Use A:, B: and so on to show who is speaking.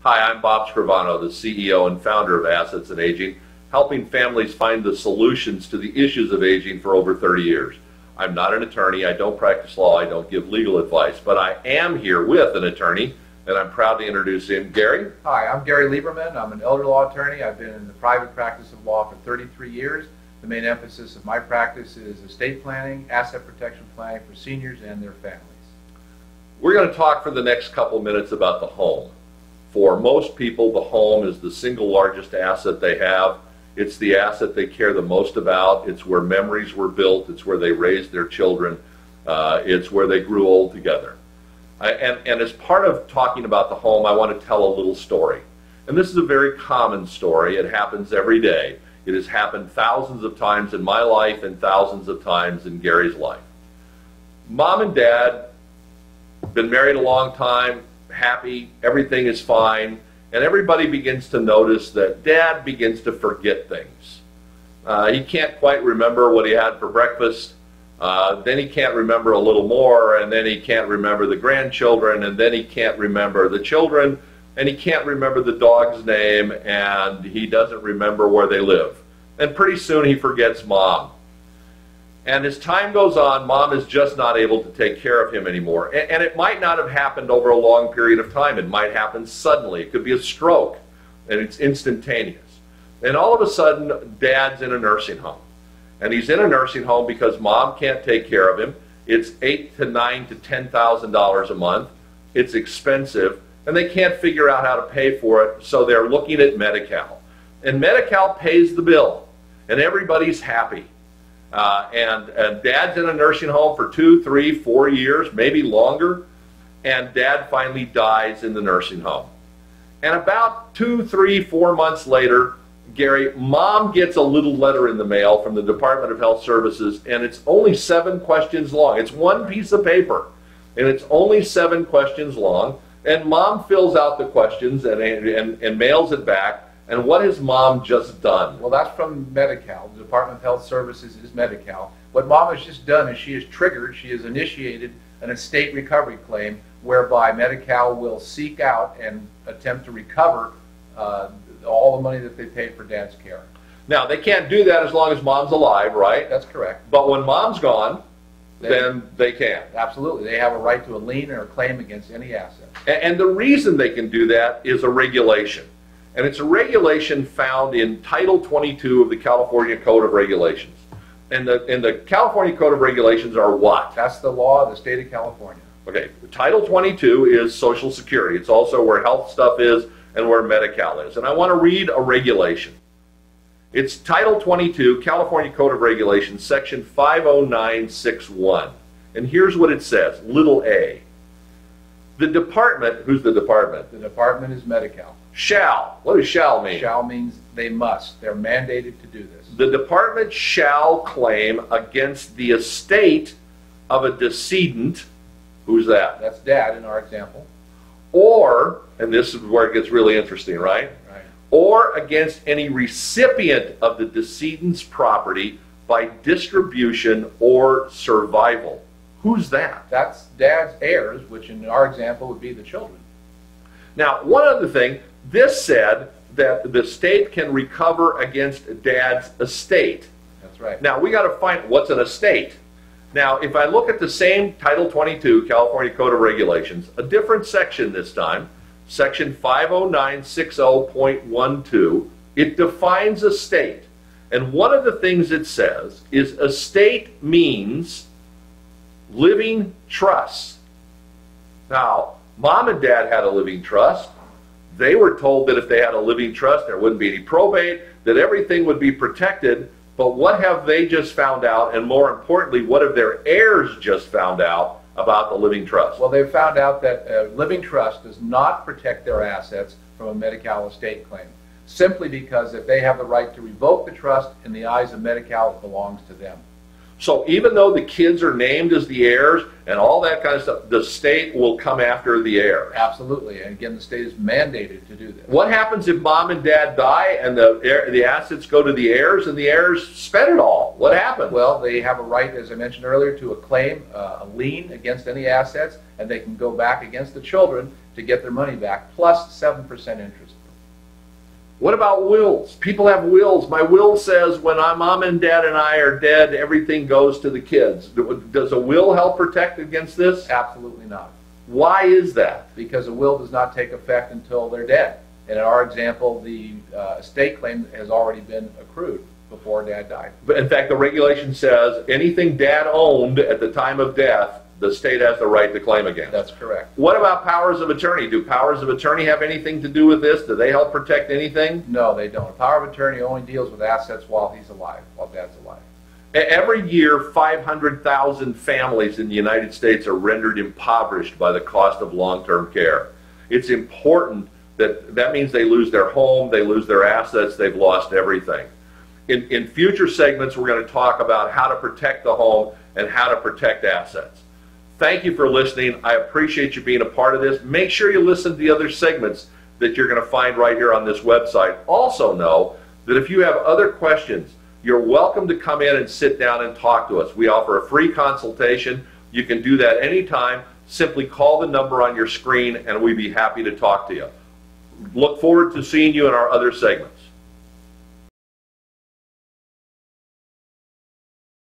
A: Hi, I'm Bob Scrivano, the CEO and founder of Assets and Aging, helping families find the solutions to the issues of aging for over 30 years. I'm not an attorney, I don't practice law, I don't give legal advice, but I am here with an attorney, and I'm proud to introduce him. Gary?
B: Hi, I'm Gary Lieberman. I'm an elder law attorney. I've been in the private practice of law for 33 years. The main emphasis of my practice is estate planning, asset protection planning for seniors and their families.
A: We're going to talk for the next couple minutes about the home. For most people, the home is the single largest asset they have. It's the asset they care the most about. It's where memories were built. It's where they raised their children. It's where they grew old together. And as part of talking about the home, I want to tell a little story. And this is a very common story. It happens every day. It has happened thousands of times in my life and thousands of times in Gary's life. Mom and Dad, been married a long time, happy, everything is fine, and everybody begins to notice that Dad begins to forget things. He can't quite remember what he had for breakfast, then he can't remember a little more, and then he can't remember the grandchildren, and then he can't remember the children, and he can't remember the dog's name, and he doesn't remember where they live. And pretty soon he forgets Mom. And as time goes on, Mom is just not able to take care of him anymore. And it might not have happened over a long period of time. It might happen suddenly. It could be a stroke, and it's instantaneous. And all of a sudden, Dad's in a nursing home. And he's in a nursing home because Mom can't take care of him. It's $8,000 to $9,000 to $10,000 a month. It's expensive, and they can't figure out how to pay for it, so they're looking at Medi-Cal. And Medi-Cal pays the bill, and everybody's happy. And Dad's in a nursing home for 2, 3, 4 years, maybe longer, and Dad finally dies in the nursing home. And about 2, 3, 4 months later, Gary, Mom gets a little letter in the mail from the Department of Health Services, and it's only 7 questions long. It's one piece of paper, and it's only 7 questions long, and Mom fills out the questions and mails it back. And what has Mom just done?
B: Well, that's from Medi-Cal. The Department of Health Services is Medi-Cal. What Mom has just done is she has initiated an estate recovery claim whereby Medi-Cal will seek out and attempt to recover all the money that they paid for Dad's care.
A: Now, they can't do that as long as Mom's alive, right?
B: That's correct.
A: But when Mom's gone, then they can.
B: Absolutely. They have a right to a lien or a claim against any asset.
A: And the reason they can do that is a regulation. And it's a regulation found in Title 22 of the California Code of Regulations. And the California Code of Regulations are what?
B: That's the law of the state of California.
A: Okay, Title 22 is Social Security. It's also where health stuff is and where Medi-Cal is. And I want to read a regulation. It's Title 22, California Code of Regulations, Section 50961. And here's what it says, little a. The department, who's the department?
B: The department is Medi-Cal.
A: Shall. What does shall mean?
B: Shall means they must. They're mandated to do this.
A: The department shall claim against the estate of a decedent. Who's that?
B: That's Dad in our example.
A: Or, and this is where it gets really interesting, right?
B: Right.
A: Or against any recipient of the decedent's property by distribution or survival. Who's that?
B: That's Dad's heirs, which in our example would be the children.
A: Now, one other thing, this said that the state can recover against Dad's estate.
B: That's right.
A: Now, we got to find what's an estate. Now, if I look at the same Title 22, California Code of Regulations, a different section this time, Section 50960.12, it defines estate. And one of the things it says is estate means living trusts. Now, Mom and Dad had a living trust. They were told that if they had a living trust, there wouldn't be any probate, that everything would be protected. But what have they just found out? And more importantly, what have their heirs just found out about the living trust?
B: Well, they've found out that a living trust does not protect their assets from a Medi-Cal estate claim, simply because if they have the right to revoke the trust, in the eyes of Medi-Cal, it belongs to them.
A: So even though the kids are named as the heirs and all that kind of stuff, the state will come after the heirs.
B: Absolutely. And again, the state is mandated to do this.
A: What happens if Mom and Dad die and the assets go to the heirs and the heirs spend it all? What happens?
B: Well, they have a right, as I mentioned earlier, to a claim, a lien against any assets, and they can go back against the children to to get their money back, plus 7% interest.
A: What about wills? People have wills. My will says when my mom and dad and I are dead, everything goes to the kids. Does a will help protect against this?
B: Absolutely not.
A: Why is that?
B: Because a will does not take effect until they're dead. And in our example, the estate claim has already been accrued before Dad died.
A: But in fact, the regulation says anything Dad owned at the time of death, the state has the right to claim against.
B: That's correct.
A: What about powers of attorney? Do powers of attorney have anything to do with this? Do they help protect anything?
B: No, they don't. Power of attorney only deals with assets while he's alive, while Dad's alive.
A: Every year, 500,000 families in the United States are rendered impoverished by the cost of long-term care. It's important that means they lose their home, they lose their assets, they've lost everything. In future segments, we're going to talk about how to protect the home and how to protect assets. Thank you for listening. I appreciate you being a part of this. Make sure you listen to the other segments that you're going to find right here on this website. Also know that if you have other questions, you're welcome to come in and sit down and talk to us. We offer a free consultation. You can do that anytime. Simply call the number on your screen and we'd be happy to talk to you. Look forward to seeing you in our other segments.